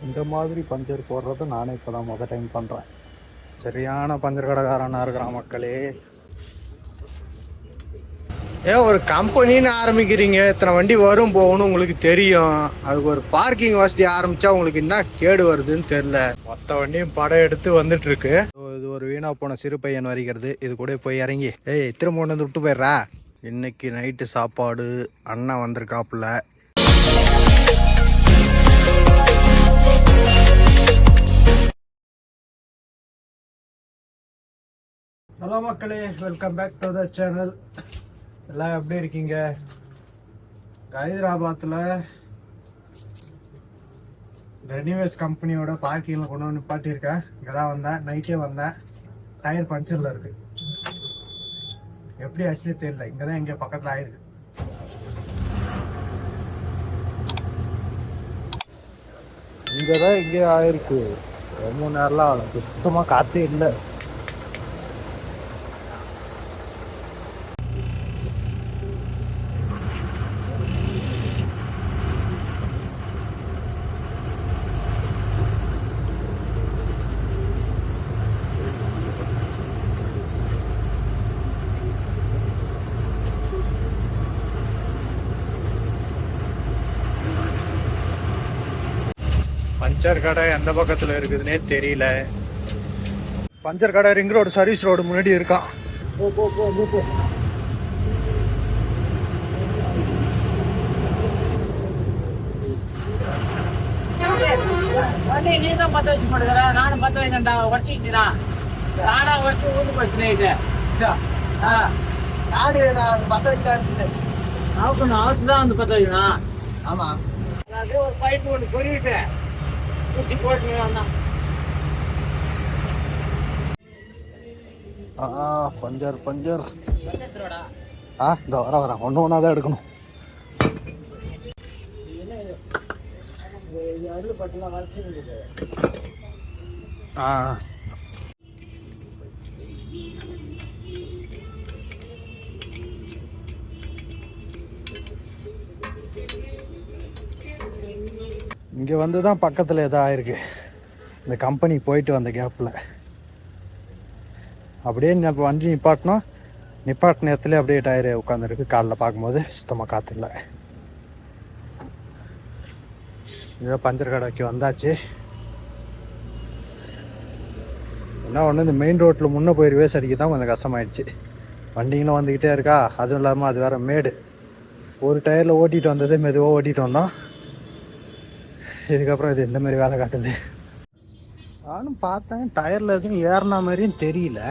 இந்த மாதிரி பஞ்சர் போடுறத நானே இப்போ தான் முதல் டைம் பண்ணுறேன். சரியான பஞ்சர் கடைக்காரனா இருக்கிறான் மக்களே. ஒரு கம்பெனின்னு ஆரம்பிக்கிறீங்க, இத்தனை வண்டி வரும் போகணும் உங்களுக்கு தெரியும். அதுக்கு ஒரு பார்க்கிங் வசதி ஆரம்பிச்சா உங்களுக்கு என்ன கேடு வருதுன்னு தெரியல. மொத்த வண்டியும் படம் எடுத்து வந்துட்டு இருக்கு. இது ஒரு வீணா போன சிறு பையன் வருகிறது. இது கூட போய் இறங்கி திரும்ப கொண்டு வந்து விட்டு போயிடுறா. இன்னைக்கு நைட்டு சாப்பாடு அண்ணன் வந்திருக்காப்புல. ஹலோ மக்களே, welcome back to the channel. எல்லாம் எப்படி இருக்கீங்க? ஹைதராபாத்தில் ரெனிவேஸ் கம்பெனியோட பார்க்கிங்கில் கொண்டு வந்து நிப்பாட்டியிருக்கேன். இங்கே தான் வந்தேன், நைட்டே வந்தேன். டயர் பஞ்சரில் இருக்கு. எப்படி ஆச்சுன்னு தெரியல. இங்கே தான் இங்கே பக்கத்தில் ஆயிருக்கு. இங்கே தான் இங்கே ஆயிருக்கு. ரொம்ப நேரம்லாம் ஆகும். சுத்தமாக காற்றே இல்லை. பஞ்சர் கடை எந்த பக்கத்தில் இருக்குதுன்னே தெரியல. பஞ்சர் கடை ரிங் ரோடு சர்வீஸ் ரோடு முன்னாடி இருக்கான். நீதான் பத்த வச்சு போடுகிற, நானும் பத்த வைக்கண்டா உடச்சிக்கிட்டா. நானா உடச்சு ஊந்து போச்சு. நாடு பத்த வைக்க அவருக்கு தான் வந்து பத்த வைக்கணும். ஆமா, ஒரு பைப்பு ஒன்று சொல்லிவிட்டேன். ஊசி போட்டு வந்தான். பஞ்சர் பஞ்சர் இந்த வர ஒன்று ஒன்றா தான் எடுக்கணும். இங்கே வந்து தான் பக்கத்தில் எதாவது ஆயிருக்கு. இந்த கம்பெனி போயிட்டு வந்த கேப்பில் அப்படியே வண்டி நிப்பாட்டின இடத்துல அப்படியே டயரு உட்காந்துருக்கு. காலில் பார்க்கும்போது சுத்தமாக காற்றுல. இதோ பஞ்சர் கடைக்கு வந்தாச்சு. என்ன ஒன்று, இந்த மெயின் ரோட்டில் முன்னே போய் ரிவேஸ் அடிக்க தான் கொஞ்சம் கஷ்டமாயிடுச்சு. வண்டிங்களும் வந்துக்கிட்டே இருக்கா. அதுவும் இல்லாமல் அது வேறு மேடு. ஒரு டயரில் ஓட்டிகிட்டு வந்தது மெதுவாக ஓட்டிகிட்டு வந்தோம். இதுக்கப்புறம் இது இந்த மாதிரி வேலை காட்டுது. நானும் பார்த்தேன், டயரில் எதுவும் ஏறின மாதிரியும் தெரியல.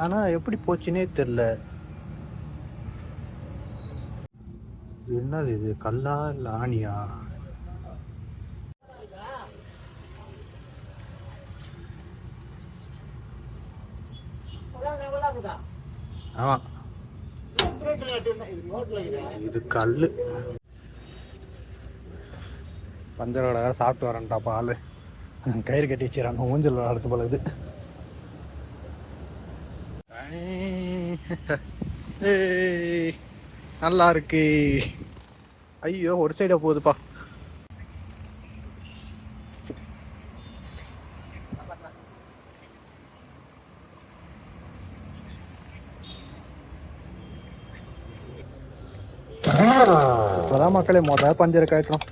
ஆனால் எப்படி போச்சுன்னே தெரில. என்னது இது, கல்லா இல்லை ஆணியா? ஆமாம், இது கல். பஞ்சர் கடை சாப்பிட்டு வரேன்டா பால். கயிறு கட்டி வச்சுறாங்க, ஊஞ்சல் அடுத்து பழகுது. நல்லா இருக்கு. ஐயோ, ஒரு சைடாக போகுதுப்பா. இப்போதான் மக்களே மொதல் பஞ்சர் காட்டுறோம்.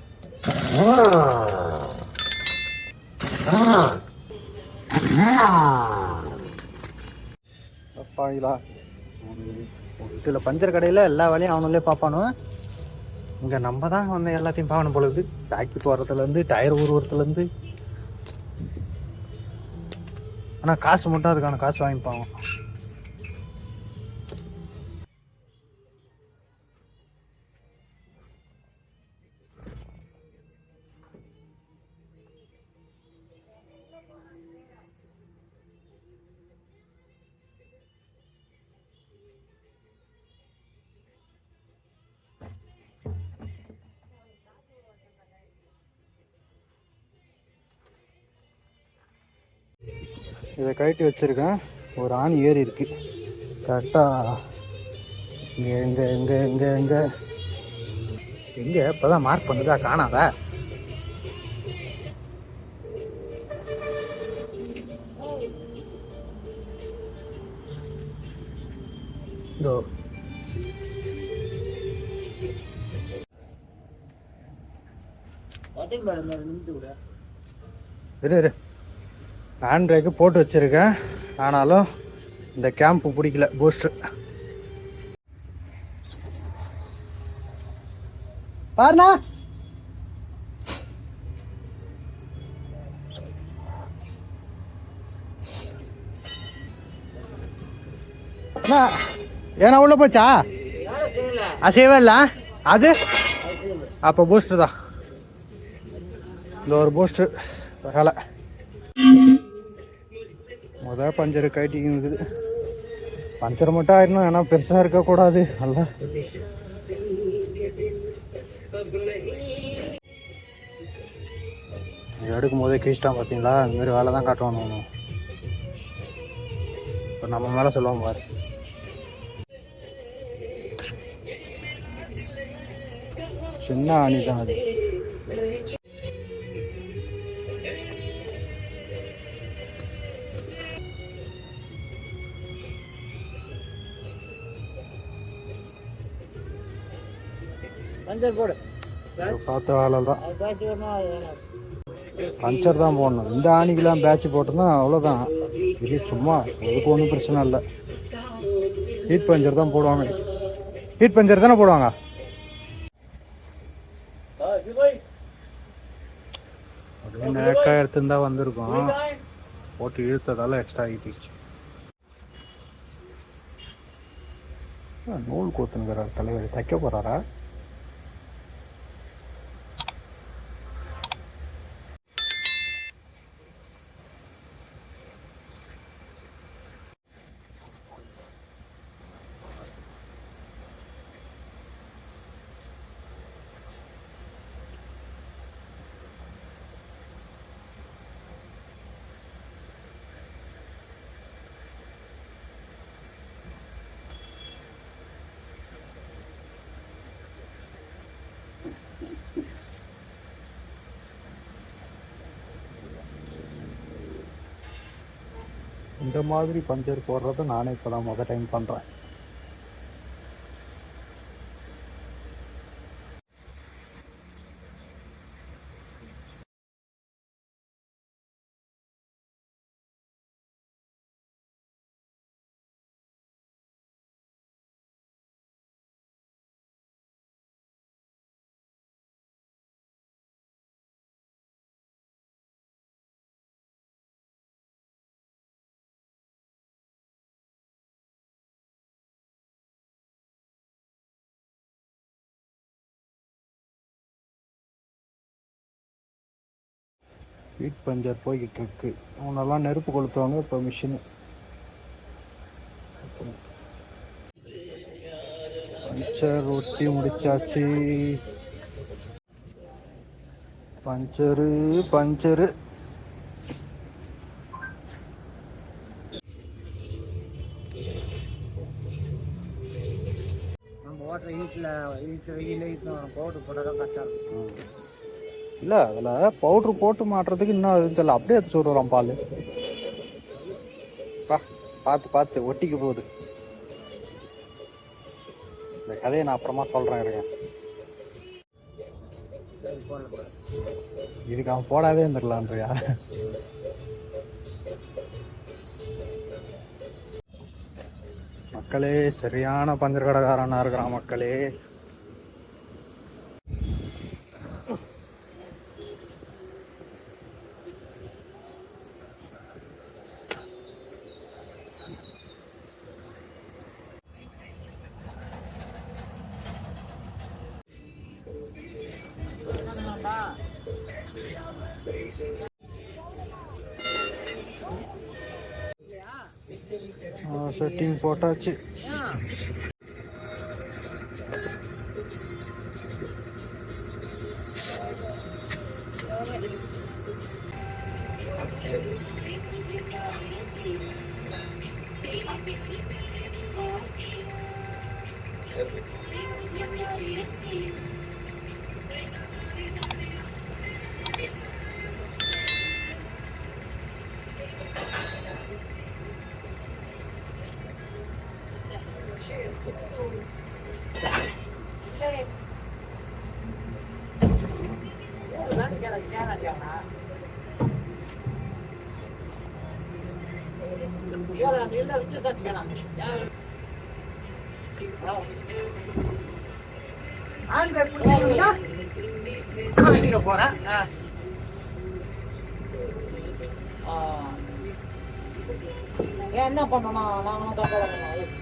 இதில் பஞ்சர் கடையில் எல்லா வேலையும் அவனுங்களே பார்ப்பானு. இங்கே நம்ம தான் வந்து எல்லாத்தையும் பார்க்கணும் பொழுது. பேக்கி போகிறதுலேருந்து டயர் உருவத்துலேருந்து. ஆனால் காசு மட்டும் அதுக்கான காசு வாங்கிப்பாங்க. இதை கழட்டி வச்சுருக்கேன். ஒரு ஆணி ஏறி இருக்கு கரெக்டாக. எங்கே இப்போ தான் மார்க் பண்ணுதா, காணாத. இதோ இரு ஹேண்ட் பிரேக்கு போட்டு வச்சுருக்கேன், ஆனாலும் இந்த கேம்ப்பு பிடிக்கல பூஸ்ட்ரு. பாருண்ணா ஏன்னா உள்ள போச்சா? அசைவே இல்லை அது. அப்போ பூஸ்டர் தான், இந்த ஒரு பூஸ்டர் வேலை. பஞ்சர் கைட்டிங் இருக்குது. பஞ்சர் மட்டும் ஆயிடணும், ஏன்னா பெருசாக இருக்கக்கூடாது. நல்லா எடுக்கும் போதே கீழ்ச்சிட்டான் பார்த்தீங்களா? இந்த மாதிரி வேலை தான் காட்டுவானு. இப்போ நம்ம மேலே சொல்லுவோம் பாரு. சின்ன ஆணி தான் அது. பஞ்சர் போடு, பார்த்த வேலை தான். பஞ்சர் தான் போடணும். இந்த ஆணிக்கெல்லாம் பேட்ச் போட்டோம்னா அவ்வளோதான். இது சும்மா அதுக்கு ஒன்றும் பிரச்சனை இல்லை. ஹீட் பஞ்சர் தான் போடுவாங்க. ஹீட் பஞ்சர் தானே போடுவாங்க. அப்படியே நேக்காக எடுத்துருந்தா வந்திருக்கோம், போட்டு இழுத்ததால எக்ஸ்ட்ரா ஆகிடுச்சு. நூல் கோத்துனுங்கிறார் தலைவர். தைக்க போகிறாரா? இந்த மாதிரி பஞ்சர் போடுறத நானே இப்போ தான் முதல் டைம் பண்ணுறேன். ஹீட் பஞ்சர் போய்கிட்டு இருக்கு. அவனெல்லாம் நெருப்பு கொளுத்துவாங்க. இப்போ மிஷினு பஞ்சர் ஒட்டி முடிச்சாச்சு. பஞ்சரு பஞ்சரு இல்லை, அதில் பவுட்ரு போட்டு மாட்டுறதுக்கு இன்னும் அது தெரியல. அப்படியே எடுத்து விடுறோம் பால். பார்த்து பார்த்து ஒட்டிக்க போகுது. இந்த கதையை நான் அப்புறமா சொல்கிறேன். இருங்க, இதுக்கு அவன் போடாதே இருந்துடலான்றியா? மக்களே, சரியான பஞ்சர் கடைக்காரனா இருக்கிறான் மக்களே. செட்டிங் போட்டாச்சு. போறேன். என்ன பண்ணணும் நாங்களும் தப்பா பண்ணணும்.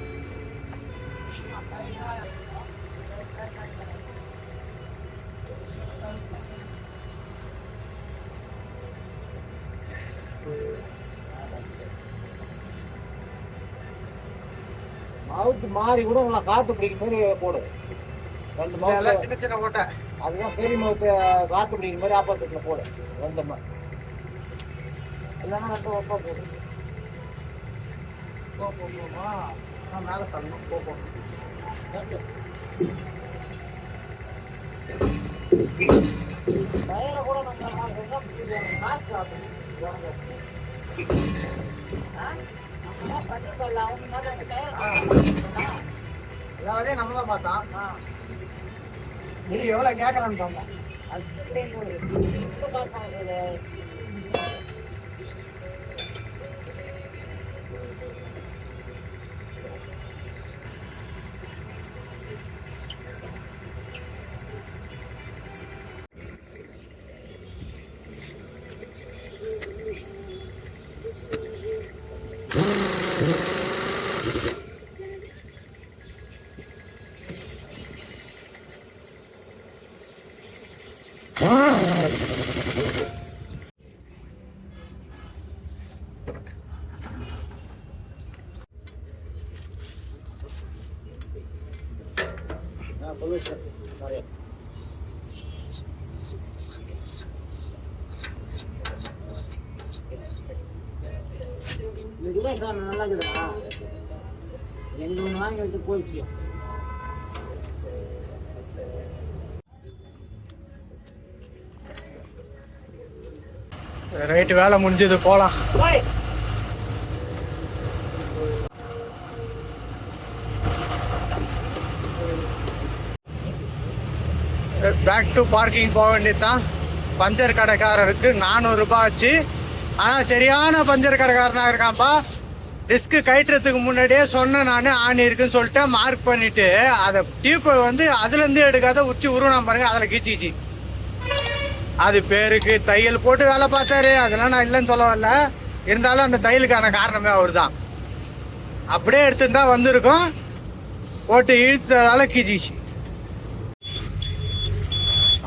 மவுத்து மாறி கூட உங்களை காத்து பிடிக்கிற மாதிரி போடு. 2 மவுத்து சின்ன சின்ன ஓட்டை. அதுதான் பெரிய மவுத்து காத்து பிடிக்கிற மாதிரி ஆப்போசிட்ல போடு. 2 மவுத்து இல்லைன்னா 2 ஒப்பா போடு. போமா நான் மேலே தள்ளணும். போகும் டயரை கூட நம்ம காசு காட்டணும். அதாவது நம்ம தான் பார்த்தோம். நீ எவ்வளவு கேட்கறான்னு பார்த்தோம். இதுதான் சார் நல்லா இருக்குதா? எனக்கு 1 வாங்கி எடுத்து போயிடுச்சு. ரைட்டு, வேலை முடிஞ்சது, போகலாம். பேக் டு பார்க்கிங் போக வேண்டியதுதான். பஞ்சர் கடைக்காரருக்கு 400 ரூபாய் ஆச்சு. ஆனால் சரியான பஞ்சர் கடைக்காரனாக இருக்கான்ப்பா. டிஸ்க்கு கட்டுறதுக்கு முன்னாடியே சொன்னேன் நான், ஆணி இருக்குன்னு சொல்லிட்டு மார்க் பண்ணிட்டு அதை டியூப்பை வந்து அதுலேருந்து எடுக்காத உச்சி உருவம் பாருங்க, அதில் கீச்சிச்சு. அது பேருக்கு தையல் போட்டு வேலை பார்த்தாரு, அதெல்லாம் நான் இல்லைன்னு சொல்ல வரல. இருந்தாலும் அந்த தையலுக்கான காரணமே அவர் தான். அப்படியே எடுத்துருந்தா வந்திருக்கோம், போட்டு இழுத்ததால கீச்சிச்சு.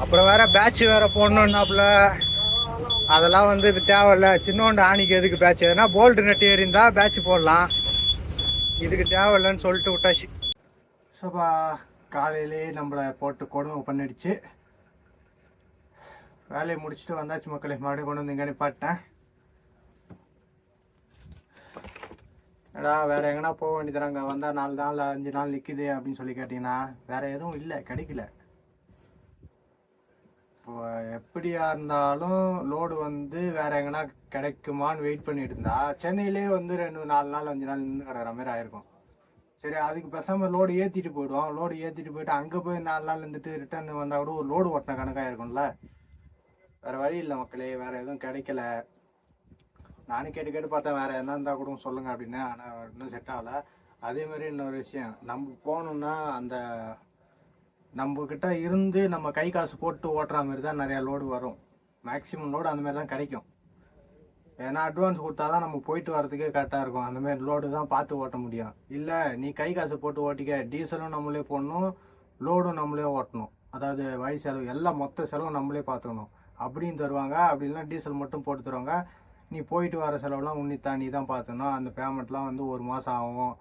அப்புறம் வேற பேட்ச் வேற போடணுன்னாப்புல, அதெல்லாம் வந்து இது தேவையில்ல. சின்னோண்டு ஆணிக்கு எதுக்கு பேட்ச்? எதுனா போல்டு நட்டு ஏறிந்தா பேட்ச் போடலாம், இதுக்கு தேவையில்லைன்னு சொல்லிட்டு விட்டாச்சு. ஸோப்பா காலையிலே நம்மளை போட்டு கொடுமை பண்ணிடுச்சு. வேலையை முடிச்சுட்டு வந்தாச்சு மக்களே. மறுபடியும் கொண்டு வந்து இங்கே நிப்பாட்டேன். ஏடா வேறு எங்கன்னா போக வேண்டியதாங்க, வந்தால் 4 நாள் 5 நாள் நிற்குது அப்படின்னு சொல்லி கேட்டிங்கன்னா வேறு எதுவும் இல்லை, கிடைக்கல. இப்போ எப்படியா இருந்தாலும் லோடு வந்து வேறு எங்கன்னா கிடைக்குமான்னு வெயிட் பண்ணிட்டு இருந்தா சென்னையிலே வந்து 2-4 நாள் 5 நாள் நின்று கிடக்கிற மாதிரி ஆயிருக்கும். சரி, அதுக்கு பேசாமல் லோடு ஏற்றிட்டு போயிடுவோம். லோடு ஏற்றிட்டு போயிட்டு அங்கே போய் 4 நாள் இருந்துட்டு ரிட்டர்ன் வந்தால் கூட ஒரு லோடு ஓட்டின கணக்காக இருக்கும்ல. வேறு வழி இல்லை மக்களே, வேறு எதுவும் கிடைக்கல. நானும் கேட்டு பார்த்தேன் வேறு எதனா இருந்தால் கூட சொல்லுங்கள் அப்படின்னு. ஆனால் இன்னும் செட் ஆகலை. அதேமாதிரி இன்னொரு விஷயம், நம்ம போகணுன்னா அந்த நம்மக்கிட்ட இருந்து நம்ம கை காசு போட்டு ஓட்டுற மாதிரி தான் நிறையா லோடு வரும். மேக்ஸிமம் லோடு அந்த மாதிரி தான் கிடைக்கும். ஏன்னா அட்வான்ஸ் கொடுத்தா தான் நம்ம போயிட்டு வரதுக்கே கரெக்டாக இருக்கும். அந்தமாரி லோடு தான் பார்த்து ஓட்ட முடியும். இல்லை நீ கை காசு போட்டு ஓட்டிக்க, டீசலும் நம்மளே போடணும், லோடும் நம்மளே ஓட்டணும், அதாவது வழி செலவு எல்லாம் மொத்த செலவும் நம்மளே பார்த்துக்கணும் அப்படின்னு தருவாங்க. அப்படி இல்லைனா டீசல் மட்டும் போட்டு தருவாங்க. நீ போயிட்டு வர செலவுலாம் உன்னித்தான் நீ தான் பார்த்துக்கணும். அந்த பேமெண்ட்லாம் வந்து 1 மாதம் ஆகும்,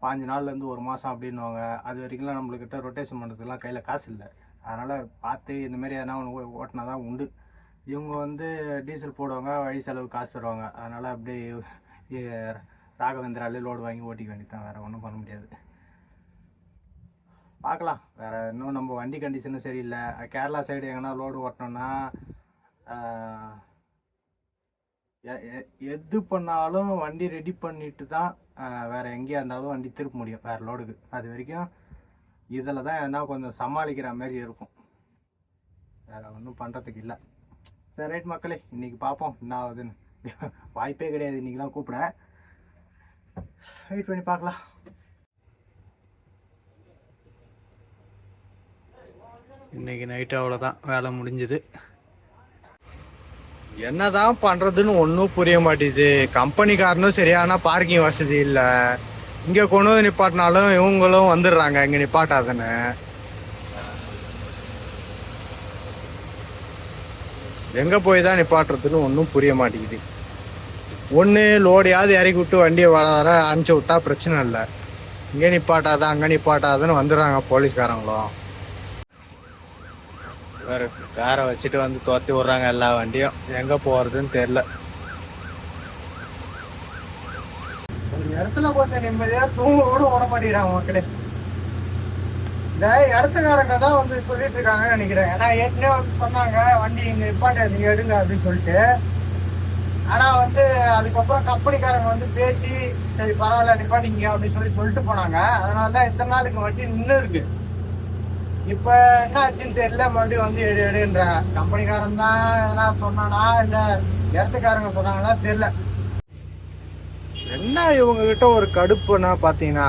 5 நாள்லேருந்து 1 மாதம் அப்படின்வாங்க. அது வரைக்கும்லாம் நம்மளுக்கிட்ட ரொட்டேஷன் பண்ணுறதுக்குலாம் கையில் காசு இல்லை. அதனால் பார்த்து இந்தமாரி எதனா ஒன்று ஓட்டினா தான் உண்டு. இவங்க வந்து டீசல் போடுவாங்க, வழி செலவு காசு தருவாங்க. அதனால் அப்படியே ராகவேந்திராலே லோடு வாங்கி ஓட்டிக்க வேண்டியதான், வேறு ஒன்றும் பண்ண முடியாது. பார்க்கலாம். வேறு இன்னும் நம்ம வண்டி கண்டிஷனும் சரியில்லை. கேரளா சைடு எங்கன்னா லோடு ஓட்டினோன்னா எது பண்ணாலும் வண்டி ரெடி பண்ணிட்டு தான் வேறு எங்கேயா இருந்தாலும் வண்டி திருப்ப முடியும் வேறு லோடுக்கு. அது வரைக்கும் இதில் தான் எதனா கொஞ்சம் சமாளிக்கிற மாதிரி இருக்கும். வேறு ஒன்றும் பண்ணுறதுக்கு இல்லை. சரி ரைட் மக்களே, இன்றைக்கி பார்ப்போம் என்ன ஆகுதுன்னு. வாய்ப்பே கிடையாது இன்றைக்கெலாம் கூப்பிட. வெயிட் பண்ணி பார்க்கலாம். இன்றைக்கி நைட்டு அவ்வளோதான், வேலை முடிஞ்சுது. என்னதான் பண்ணுறதுன்னு ஒன்றும் புரிய மாட்டேது. கம்பெனிக்காரனும் சரியான பார்க்கிங் வசதி இல்லை. இங்கே கொண்டு வந்து நிப்பாட்டினாலும் இவங்களும் வந்துடுறாங்க இங்கே நிப்பாட்டாதுன்னு. எங்கே போய் தான் நிப்பாட்டுறதுன்னு ஒன்றும் புரிய மாட்டேங்குது. ஒன்று லோடையாவது இறக்கி விட்டு வண்டியை வர அனுப்பிச்சி விட்டா பிரச்சனை இல்லை. இங்கே நிப்பாட்டாத அங்கே நிப்பாட்டாதுன்னு வந்துடுறாங்க போலீஸ்காரங்களும். வேறு காரை வச்சுட்டு வந்து துரத்தி விட்றாங்க எல்லா வண்டியும். எங்கே போகிறதுன்னு தெரில. ஒரு இடத்துல கொஞ்சம் நிம்மதியாக தூங்க கூட விட மாட்டேங்கிறாங்க மக்களே. இந்த இடத்துக்காரங்க தான் வந்து சொல்லிட்டு இருக்காங்கன்னு நினைக்கிறேன். ஏன்னா ஏற்கனவே வந்து சொன்னாங்க வண்டி இங்கே நிப்பாட்ட நீங்கள் எடுங்க அப்படின்னு சொல்லிட்டு. ஆனால் வந்து அதுக்கப்புறம் கம்பெனிக்காரங்க வந்து பேசி சரி பரவாயில்ல நிப்பாட்டிங்க அப்படின்னு சொல்லிட்டு போனாங்க. அதனால தான் இத்தனை நாளுக்கு வண்டி நின்று இருக்கு. இப்போ என்ன ஆச்சுன்னு தெரியல, மறுபடியும் வந்து எடுன்றாங்க. கம்பெனிக்காரன் தான் எதனா சொன்னானா இல்லை இடத்துக்காரங்க சொன்னாங்கன்னா தெரியல. என்ன இவங்ககிட்ட ஒரு கடுப்புன்னா பார்த்தீங்கன்னா,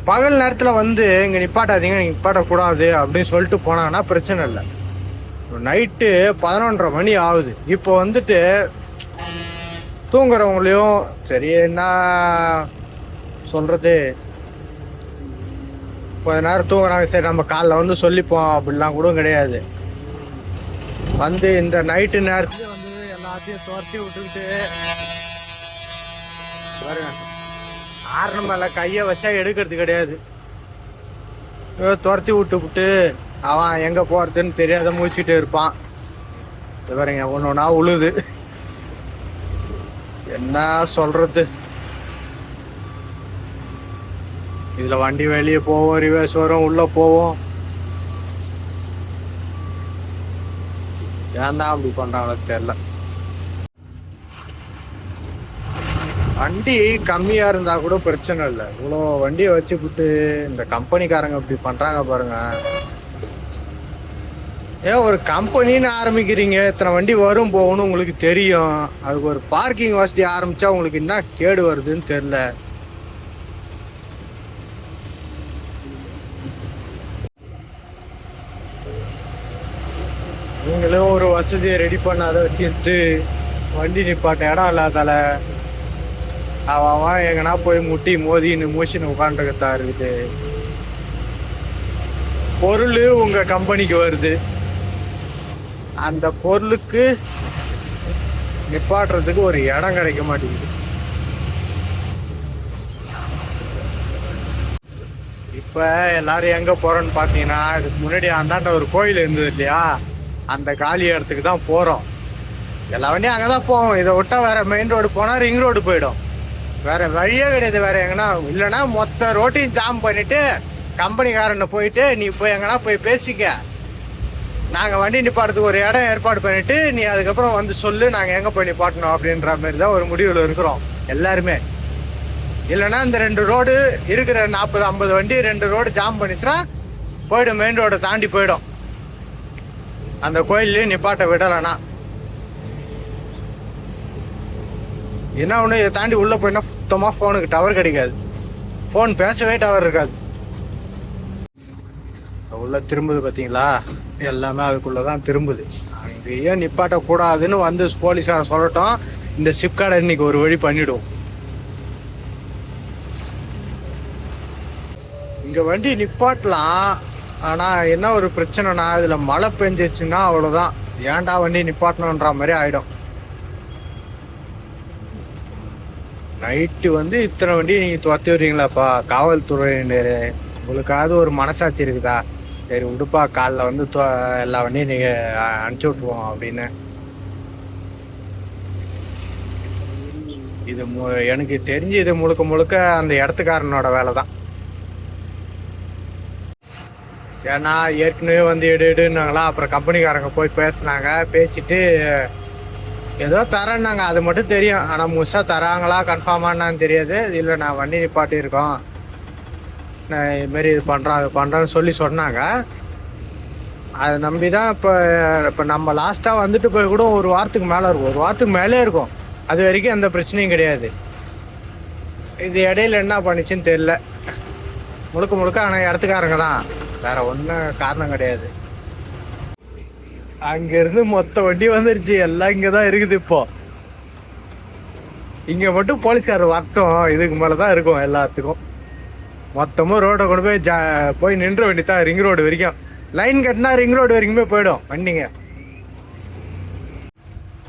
பகல் நேரத்தில் வந்து இங்கே நிப்பாட்டாதீங்க, நீங்கள் நிப்பாட்டக்கூடாது அப்படின்னு சொல்லிட்டு போனாங்கன்னா பிரச்சனை இல்லை. நைட்டு 11:30 மணி ஆகுது. இப்போ வந்துட்டு தூங்குறவங்களையும் சரி என்ன சொல்கிறது, கொஞ்ச நேரம் தூங்குறாங்க சரி நம்ம காலைல வந்து சொல்லிப்போம் அப்படிலாம் கூட கிடையாது. வந்து இந்த நைட்டு நேரத்துலேயே வந்து எல்லாத்தையும் துரத்தி விட்டுக்கிட்டு பாருங்க, ஆறு மேலே கையை வச்சா எடுக்கிறது கிடையாது. துரத்தி விட்டு அவன் எங்கே போகிறதுன்னு தெரியாத முடிச்சுட்டு இருப்பான். பாருங்க ஒன்று ஒன்றா உழுது. என்ன சொல்கிறது, இதில் வண்டி வெளியே போவோம், ரிவர்ஸ் வரும், உள்ளே போவோம். ஏன் தான் அப்படி பண்ணுறாங்களோ தெரில. வண்டி கம்மியாக இருந்தால் கூட பிரச்சனை இல்லை. இவ்வளோ வண்டியை வச்சுக்கிட்டு இந்த கம்பெனிக்காரங்க இப்படி பண்ணுறாங்க பாருங்க. ஏன் ஒரு கம்பெனின்னு ஆரம்பிக்கிறீங்க, இத்தனை வண்டி வரும் போகணும் உங்களுக்கு தெரியும். அதுக்கு ஒரு பார்க்கிங் வசதி ஆரம்பித்தா உங்களுக்கு என்ன கேடு வருதுன்னு தெரில. நீங்களும் ஒரு வசதியை ரெடி பண்ணாத வச்சுட்டு வண்டி நிப்பாட்ட இடம் இல்லாதால அவன் எங்கன்னா போய் முட்டி மோதின்னு மூச்சின்னு உட்காந்துருக்கதா இருக்குது. பொருள் உங்க கம்பெனிக்கு வருது, அந்த பொருளுக்கு நிப்பாட்டுறதுக்கு ஒரு இடம் கிடைக்க மாட்டேங்குது. இப்ப எல்லாரும் எங்க போறோம்னு பாத்தீங்கன்னா, இதுக்கு முன்னாடி அந்தாண்ட ஒரு கோயில் இருந்தது இல்லையா, அந்த காலி இடத்துக்கு தான் போகிறோம். எல்லா வண்டியும் அங்கே தான் போவோம். இதை விட்டா வேற மெயின் ரோடு போனால் ரிங் ரோடு போயிடும். வேற வழியே கிடையாது. வேற எங்கன்னா இல்லைன்னா மொத்த ரோட்டையும் ஜாம் பண்ணிட்டு கம்பெனிக்காரனை போயிட்டு நீ போய் எங்கன்னா போய் பேசிக்க, நாங்கள் வண்டி நிப்பாட்டுறதுக்கு ஒரு இடம் ஏற்பாடு பண்ணிட்டு நீ அதுக்கப்புறம் வந்து சொல்லு நாங்கள் எங்கே போய் நிப்பாட்டணும் அப்படின்ற மாதிரி தான் ஒரு முடிவில் இருக்கிறோம் எல்லாருமே. இல்லைன்னா இந்த 2 ரோடு இருக்கிற 40-50 வண்டி 2 ரோடு ஜாம் பண்ணிச்சுன்னா போயிடும், மெயின் ரோடை தாண்டி போயிடும். அந்த கோயிலே நிப்பாட்ட விடலைன்னா என்ன ஒன்று, இதை தாண்டி உள்ளே போயினா சுத்தமாக ஃபோனுக்கு டவர் கிடைக்காது. ஃபோன் பேசவே டவர் இருக்காது. உள்ள திரும்புது பார்த்தீங்களா, எல்லாமே அதுக்குள்ளே தான் திரும்புது. அங்கேயே நிப்பாட்டக்கூடாதுன்னு வந்து போலீஸார் சொல்லட்டும், இந்த சிப்கார்டை இன்னைக்கு ஒரு வழி பண்ணிவிடுவோம். இங்கே வண்டி நிப்பாட்டலாம், ஆனால் என்ன ஒரு பிரச்சனைனா இதில் மழை பெஞ்சிச்சுன்னா அவ்வளோதான், ஏன்டா வண்டி நிப்பாட்டணுன்ற மாதிரி ஆகிடும். நைட்டு வந்து இத்தனை வண்டி நீங்கள் துரத்தி விடுறீங்களாப்பா காவல்துறையினர், உங்களுக்காவது ஒரு மனசாட்சி இருக்குதா? சரி விடுப்பா, காலைல வந்து எல்லா வண்டியும் நீங்கள் அனுப்பிச்சி விட்ருவோம் அப்படின்னு. இது எனக்கு தெரிஞ்சு இது முழுக்க முழுக்க அந்த இடத்துக்காரனோட வேலை தான். ஏன்னா ஏற்கனவே வந்து எடுன்னாங்களா, அப்புறம் கம்பெனிக்காரங்க போய் பேசினாங்க. பேசிட்டு ஏதோ தரேன்னாங்க, அது மட்டும் தெரியும். ஆனால் முழுசாக தராங்களா கன்ஃபார்மானான்னு தெரியாது. இல்லை நான் வண்டி நிப்பாட்டி இருக்கோம், நான் இதுமாரி இது பண்ணுறேன் அது பண்ணுறேன்னு சொல்லி சொன்னாங்க. அதை நம்பி தான் இப்போ நம்ம லாஸ்ட்டாக வந்துட்டு போய் கூட ஒரு வாரத்துக்கு மேலே இருக்கும், ஒரு வாரத்துக்கு மேலே இருக்கும். அது வரைக்கும் எந்த பிரச்சனையும் கிடையாது. இது இடையில என்ன பண்ணிச்சுன்னு தெரியல. முழுக்க முழுக்க ஆனால் இடத்துக்காரங்க தான், வேற ஒன்றும் காரணம் கிடையாது. அங்கேருந்து மொத்த வண்டி வந்துருச்சு, எல்லாம் இங்கே தான் இருக்குது. இப்போ இங்கே மட்டும் போலீஸ்காரர் வரட்டும், இதுக்கு மேலே தான் இருக்கும் எல்லாத்துக்கும். மொத்தமும் ரோடை கொண்டு போய் போய் நின்ற வண்டி தான் ரிங் ரோடு வரைக்கும். லைன் கட்டினா ரிங் ரோடு வரைக்குமே போயிடும் வண்டிங்க.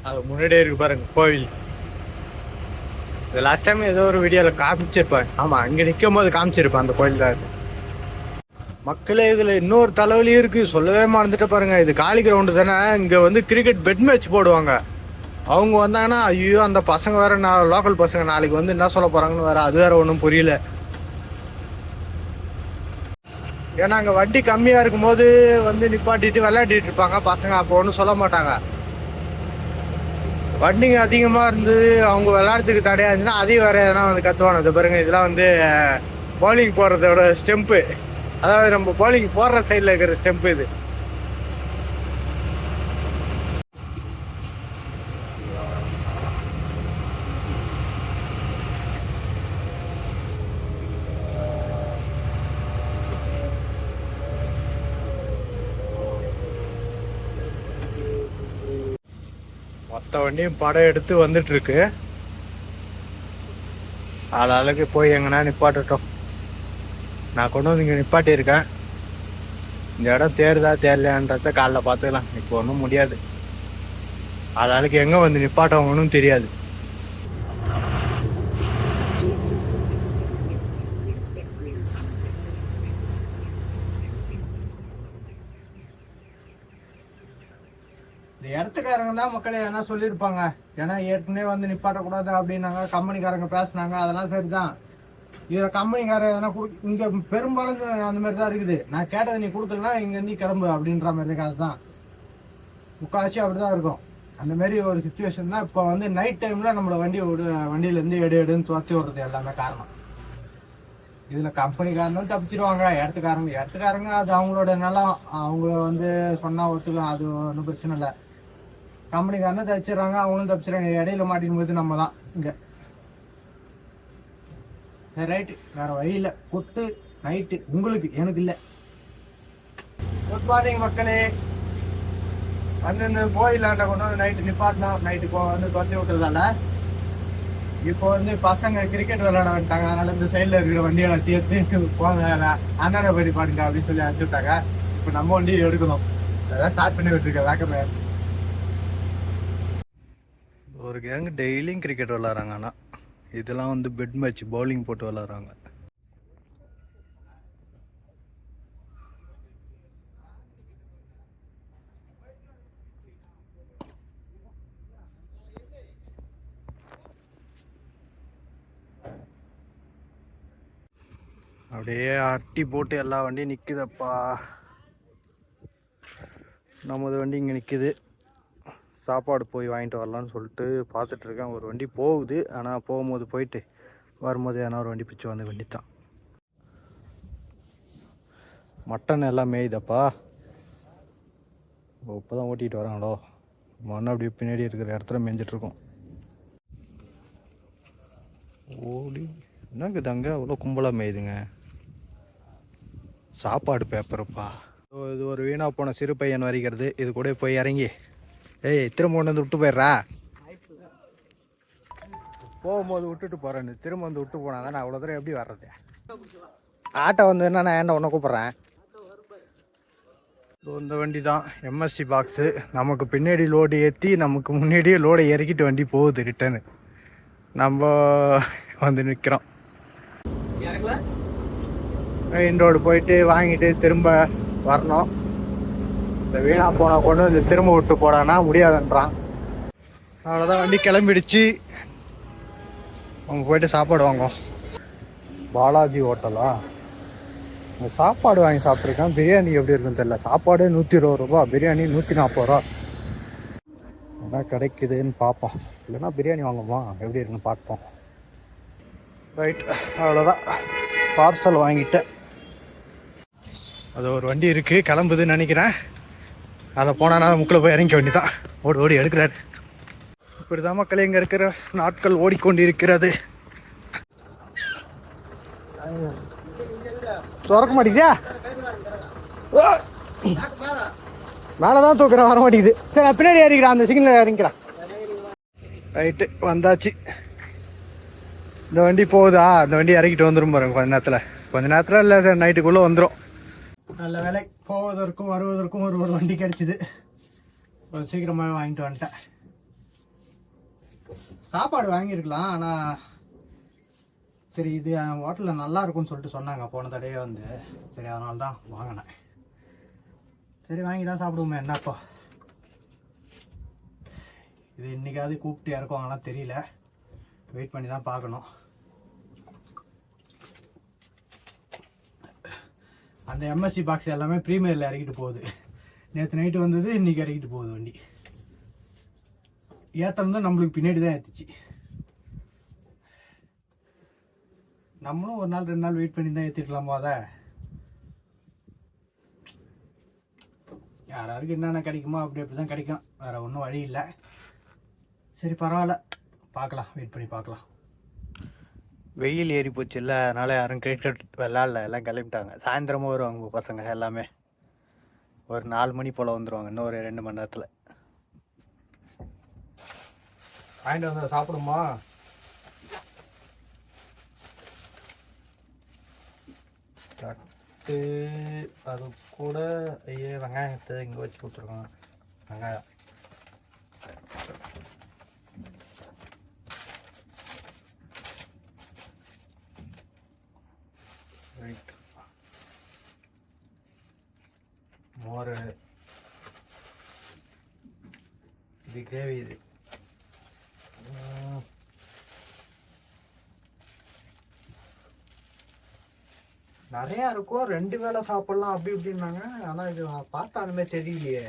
அது முன்னாடியே இருக்கு பாருங்க கோவில். இது லாஸ்ட் டைம் ஏதோ ஒரு வீடியோவில் காமிச்சிருப்பேன். ஆமாம், இங்கே நிற்கும் போது காமிச்சிருப்பேன் அந்த கோயில் தான். மக்களே இதில் இன்னொரு தலைவலியும் இருக்குது, சொல்லவே மறந்துட்டு பாருங்க. இது காலி கிரவுண்டு தானே, இங்கே வந்து கிரிக்கெட் பெட் மேட்ச் போடுவாங்க. அவங்க வந்தாங்கன்னா ஐயோ அந்த பசங்க வேற, நான் லோக்கல் பசங்க நாளைக்கு வந்து என்ன சொல்ல போகிறாங்கன்னு வேற, அது வேற ஒன்றும் புரியல. ஏன்னா அங்கே வண்டி கம்மியாக இருக்கும்போது வந்து நிப்பாட்டிட்டு விளையாடிட்டு இருப்பாங்க பசங்க, அப்போ ஒன்றும் சொல்ல மாட்டாங்க. வண்டிங்க அதிகமாக இருந்து அவங்க விளையாடுறதுக்கு தடையாக இருந்துச்சுன்னா அதையும் வேற எதனா வந்து கற்றுவானு. இது பாருங்க, இதெல்லாம் வந்து பவுலிங் போடுறதோட ஸ்டெம்ப்பு, அதாவது நம்ம பவுலிங் போடுற சைடில் இருக்கிற ஸ்டெம்ப்பு இது. மொத்த வண்டியும் படம் எடுத்து வந்துட்டு இருக்கு. ஆளாளுக்கு போய் எங்கன்னா நிப்பாட்டட்டும். நான் கொண்டு வந்து இங்கே நிப்பாட்டியிருக்கேன். இந்த இடம் தேருதா தேரலையான்றத காலைல பார்த்துக்கலாம், இப்போ ஒன்றும் முடியாது. ஆளாளுக்கு எங்கே வந்து நிப்பாட்டவங்கன்னு தெரியாது. இந்த இடத்துக்காரங்க தான் மக்களே எதனா சொல்லியிருப்பாங்க. ஏன்னா ஏற்கனவே வந்து நிப்பாட்டக்கூடாது அப்படின்னாங்க, கம்பெனிக்காரங்க பேசினாங்க, அதெல்லாம் சரிதான். இதில் கம்பெனிக்காரன் எதனா இங்கே பெரும்பாலும் அந்த மாதிரி தான் இருக்குது. நான் கேட்டதை நீ கொடுக்கலன்னா இங்கேருந்து கிளம்பு அப்படின்ற மாதிரி காசு தான் முக்கால்வாசி அப்படி தான் இருக்கும். அந்த மாதிரி ஒரு சுச்சுவேஷன் தான் இப்போ வந்து நைட் டைமில் நம்மளை வண்டியிலேருந்து எடுன்னு துரத்தி விடுறது எல்லாமே காரணம். இதில் கம்பெனிக்காரனும் தப்பிச்சிருவாங்க, இடத்துக்காரங்க அது அவங்களோட நிலம், அவங்கள வந்து சொன்னால் ஒத்துக்கலாம், அது ஒன்றும் பிரச்சனை இல்லை. கம்பெனிக்காரனும் தப்பிச்சிடுறாங்க, அவங்களும் தப்பிச்சிடுறாங்க. இடையில மாட்டின் போது நம்ம தான் இங்கே. சரி ரைட்டு, வேறு வழி இல்லை. கொட்டு நைட்டு உங்களுக்கு, எனக்கு இல்லை. குட் மார்னிங் மக்களே. வந்து இந்த கோயிலாண்ட கொண்டு வந்து நைட்டு நிப்பாட்டினோம். நைட்டு வந்து தொத்தி விட்டுறதால இப்போ வந்து பசங்க கிரிக்கெட் விளையாட வந்துட்டாங்க. அதனால இந்த சைடில் இருக்கிற வண்டியெல்லாம் சேர்த்து போங்க அண்ணனை போய் பாடுங்க அப்படின்னு சொல்லி அனுப்பிச்சு விட்டாங்க. இப்போ நம்ம வண்டி எடுக்கணும், அதான் ஸ்டார்ட் பண்ணி விட்டுருக்கேன் வேக்கமே. ஒரு கேங் டெய்லியும் கிரிக்கெட் விளாட்றாங்க. ஆனால் இதெல்லாம் வந்து பெட் மேட்ச் பவுலிங் போட்டு விளாட்றாங்க. அப்படியே அட்டி போட்டு எல்லா வண்டியும் நிற்குதப்பா. நமது வண்டி இங்கே நிற்குது. சாப்பாடு போய் வாங்கிட்டு வரலான்னு சொல்லிட்டு பார்த்துட்ருக்கேன். ஒரு வண்டி போகுது, ஆனால் போகும்போது போயிட்டு வரும்போது ஏன்னா ஒரு வண்டி பிடிச்சி வந்து வண்டி தான். மட்டன் எல்லாம் மேயுதப்பா. இப்போ தான் ஓட்டிகிட்டு வராங்களோ, மண்ணை அப்படியே பின்னாடி இருக்கிற இடத்துல மேய்ஞ்சிட்ருக்கோம். ஓடி என்னங்குது அங்கே அவ்வளோ கும்பலாக மேயுதுங்க. சாப்பாடு பேப்பருப்பா. இது ஒரு வீணாக போன சிறு பையன் வரைக்கிறது. இது கூட போய் இறங்கி திரும்ப கொண்டு வந்து விட்டு போயிடுறா. போகும்போது விட்டுட்டு போகிறேன்னு திரும்ப வந்து விட்டு போனா தான் நான் அவ்வளோ தூரம் எப்படி வர்றது? ஆட்டோ வந்துன்னா நான் என்ன ஒன்று கூப்பிட்றேன். இந்த வண்டி தான் எம்எஸ்சி பாக்ஸு. நமக்கு பின்னாடி லோடு ஏற்றி நமக்கு முன்னாடியே லோடை இறக்கிட்டு வண்டி போகுது ரிட்டர்னு. நம்ம வந்து நிற்கிறோம். மெயின் ரோடு போயிட்டு வாங்கிட்டு திரும்ப வரணும். இந்த வீணா போனா கொண்டு வந்து திரும்ப விட்டு போடான்னா முடியாதுன்றான். அவ்வளோதான், வண்டி கிளம்பிடுச்சு. அவங்க போயிட்டு சாப்பாடு வாங்குவோம். பாலாஜி ஹோட்டலா? இந்த சாப்பாடு வாங்கி சாப்பிட்ருக்கேன். பிரியாணி எப்படி இருக்குன்னு தெரியல. சாப்பாடு 120 ரூபா, பிரியாணி 140 ரூபா. என்ன கிடைக்குதுன்னு பார்ப்போம். இல்லைன்னா பிரியாணி வாங்குவோம், எப்படி இருக்குன்னு பார்ப்போம். ரைட், அவ்வளோதான். பார்சல் வாங்கிட்டேன். அது ஒரு வண்டி இருக்குது, கிளம்புதுன்னு நினைக்கிறேன். அதில் போனால் நான் முக்கில் போய் இறங்க வேண்டியதான். ஓடி ஓடி எடுக்கிறாரு. இப்படி தான் மக்கள் இங்கே இருக்கிற நாட்கள் ஓடிக்கொண்டிருக்கிறது. திறக்க மாட்டேங்குதா? மேலே தான் தூக்குறேன், வர மாட்டேங்குது. சரி நான் பின்னாடி ஏறிக்கிறேன், அந்த சிக்னல் இறங்கிக்கிறேன். ரைட்டு வந்தாச்சு. இந்த வண்டி போகுதா? அந்த வண்டி இறக்கிட்டு வந்துடும் பாருங்க கொஞ்ச நேரத்தில் இல்லை சார், நைட்டுக்குள்ளே வந்துடும். நல்ல வேலை, போவதற்கும் வருவதற்கும் ஒரு வண்டி கிடச்சிது. கொஞ்சம் சீக்கிரமாகவே வாங்கிட்டு வந்துட்டேன். சாப்பாடு வாங்கியிருக்கலாம், ஆனால் சரி இது ஹோட்டலில் நல்லா இருக்கும்னு சொல்லிட்டு சொன்னாங்க போன தடவை வந்து. சரி அதனால தான் வாங்கினேன். சரி வாங்கி தான் சாப்பிடுவோமே என்னப்போ. இது இன்றைக்காவது கூப்பிட்டு இறக்குவாங்கலாம் தெரியல, வெயிட் பண்ணி தான் பார்க்கணும். அந்த எம்எஸ்சி பாக்ஸ் எல்லாமே ப்ரீமியரில் இறக்கிட்டு போகுது. நேற்று நைட்டு வந்தது, இன்றைக்கி இறக்கிட்டு போகுது வண்டி. ஏற்றணும் நம்மளுக்கு பின்னாடி தான் ஏற்றுச்சு. நம்மளும் ஒரு நாள் 2 நாள் வெயிட் பண்ணி தான் ஏற்றிருக்கலாம் போத. யாராருக்கு என்னென்ன கிடைக்குமோ அப்படி தான் கிடைக்கும், வேறு ஒன்றும் வழி இல்லை. சரி பரவாயில்ல, பார்க்கலாம், வெயிட் பண்ணி பார்க்கலாம். வெயில் ஏறி போச்சு இல்லை, அதனால் யாரும் கிரிக்கெட் விளாட்ல, எல்லாம் கிளம்பிட்டாங்க. சாயந்தரமும் வருவாங்க பசங்க எல்லாமே. ஒரு 4 மணி போல் வந்துடுவாங்க, இன்னும் ஒரு 2 மணி நேரத்தில். வாங்கிட்டு வந்து சாப்பிடுமா? தட்டு அது கூட ஐயே வெங்காயத்தை இங்கே வச்சு கொடுத்துருக்கோம். வெங்காயம் ரைட். மோர், இது கிரேவி. இது நிறையா இருக்கும், 2 வேளை சாப்பிட்லாம் அப்படி இப்படின்னாங்க. ஆனால் இது பார்த்தா அந்த மாதிரி தெரியலையே,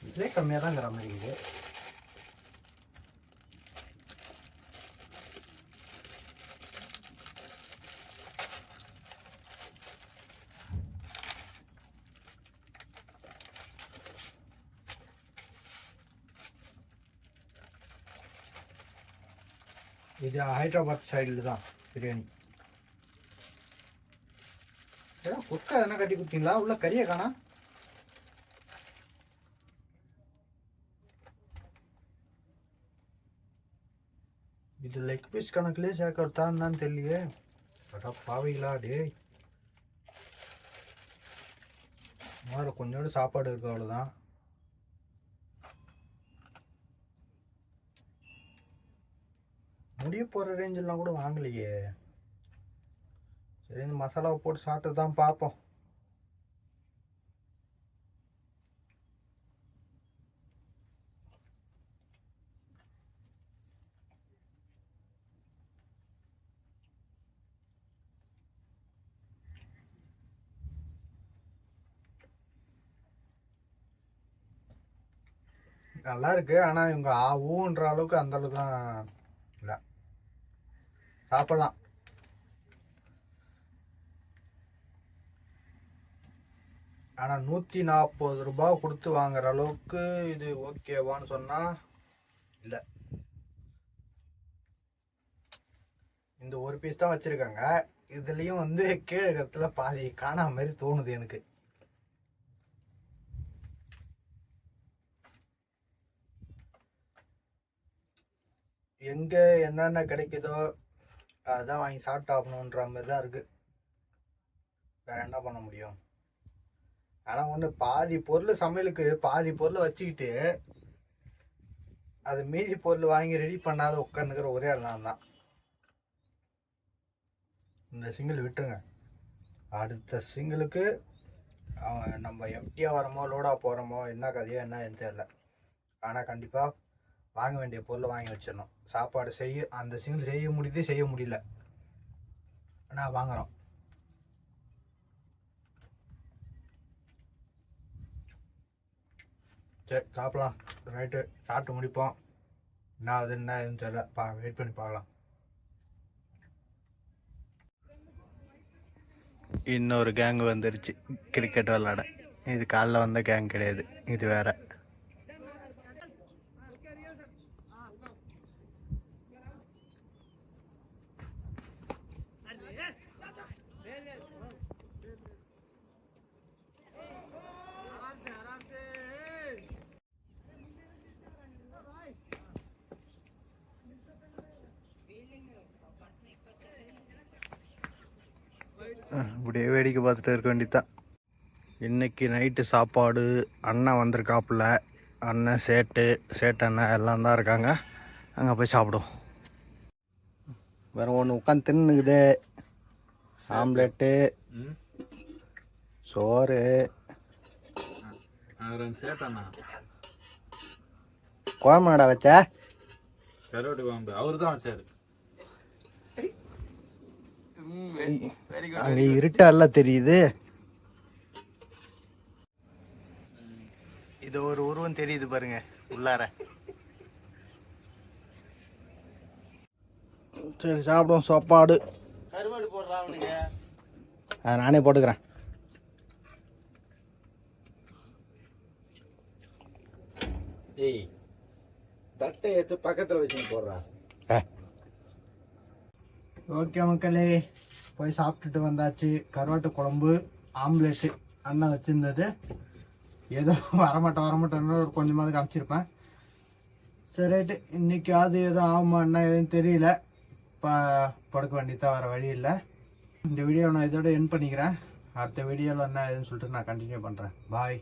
இதே கம்மியாக தான் இருக்கிற மாதிரி இருக்குது. இது ஹைதராபாத் சைடில் தான் பிரியாணி. ஏன்னா குஸ்கா எதனா கட்டி கொடுத்தீங்களா? உள்ள கறியை காணா. இது லெக் பீஸ் கணக்குலேயே சேர்க்கறதான்னு தெரியலையே. அடா பாவீங்களா டே. வேறு கொஞ்சோண்டு சாப்பாடு இருக்கு, அவ்வளோதான். முடிய போகிற ரேஞ்செல்லாம் கூட வாங்கலையே. சரி இந்த மசாலாவை போட்டு சாப்பிட்டு தான் பார்ப்போம். நல்லா இருக்கு, ஆனால் இவங்க ஊன்ற அளவுக்கு அந்த அளவுக்கு தான் இல்லை. சாப்பிடலாம். ஆனால் 140 ரூபாய் கொடுத்து வாங்குற அளவுக்கு இது ஓகேவான்னு சொன்னால் இல்லை. இந்த ஒரு பீஸ் தான் வச்சுருக்காங்க. இதுலேயும் வந்து கீழே இடத்துல பாதி காணாம மாதிரி தோணுது எனக்கு. எங்கே என்னென்ன கிடைக்குதோ அதுதான் வாங்கி சாப்பிட்டாகணுன்ற மாதிரி தான் இருக்குது. வேறு என்ன பண்ண முடியும்? ஆனால் ஒன்று, பாதி பொருள் சமையலுக்கு பாதி பொருள் வச்சுக்கிட்டு அது மீதி பொருள் வாங்கி ரெடி பண்ணாத உட்காந்துக்கிற ஒரே ஆள் நான் தான். இந்த சிங்கிள் விட்டுருங்க, அடுத்த சிங்கிளுக்கு நம்ம எம்டியாக வரமோ லோடாக போகிறோமோ என்ன கதையோ என்ன தெரியல. ஆனால் கண்டிப்பாக வாங்க வேண்டிய பொருளை வாங்கி வச்சிடணும். சாப்பாடு அந்த சிங்கிள் செய்ய முடியுது, செய்ய முடியல, ஆனால் வாங்குகிறோம். சரி சாப்பிடலாம். ரைட்டு, சாப்பிட்டு முடிப்போம். என்ன எதுன்னு தெரியல, வெயிட் பண்ணி பார்க்கலாம். இன்னொரு கேங் வந்துருச்சு கிரிக்கெட் விளாட. இது காலைல வந்த கேங் கிடையாது, இது வேற. இப்படியே வேடிக்கை பார்த்துட்டு இருக்க வேண்டியதுதான். இன்னைக்கு நைட்டு சாப்பாடு அண்ணன் வந்திருக்காப்புல. அண்ணன் சேட்டு அண்ணன் எல்லாம் தான் இருக்காங்க. அங்கே போய் சாப்பிடுவோம். வேற ஒன்று உட்காந்து தின்னுக்குது. ஆம்லெட்டு, சோறு, குழம்புடா வச்ச கருவாட்டு குழம்பு அவரு தான் வச்சாரு. அங்கே இருட்டெல்லாம் தெரியுது. இது ஒரு உருவம் தெரியுது பாருங்க உள்ளார. சரி சாப்பிடுவோம். சாப்பாடு கருவாடு போடுறா அவனுக்கு. நானே போட்டுக்கிறேன். ஏய் தட்டை எடுத்து பக்கத்தில் வச்சு போடுறா. ஓகே மக்களே, போய் சாப்பிட்டுட்டு வந்தாச்சு. கருவாட்டு குழம்பு, ஆம்லேட்டு அண்ணன் வச்சுருந்தது. ஏதோ வரமாட்டேன்னு ஒரு கொஞ்சமாவது காமிச்சிருப்பேன். சரி ரைட்டு, இன்றைக்காவது எதுவும் ஆகுமா என்ன எதுவும் தெரியல. படுக்க வேண்டியதான், வேறு வழி இல்லை. இந்த வீடியோ நான் இதோட என் பண்ணிக்கிறேன். அடுத்த வீடியோவில் என்ன ஏதுன்னு சொல்லிட்டு நான் கண்டினியூ பண்ணுறேன். பாய்.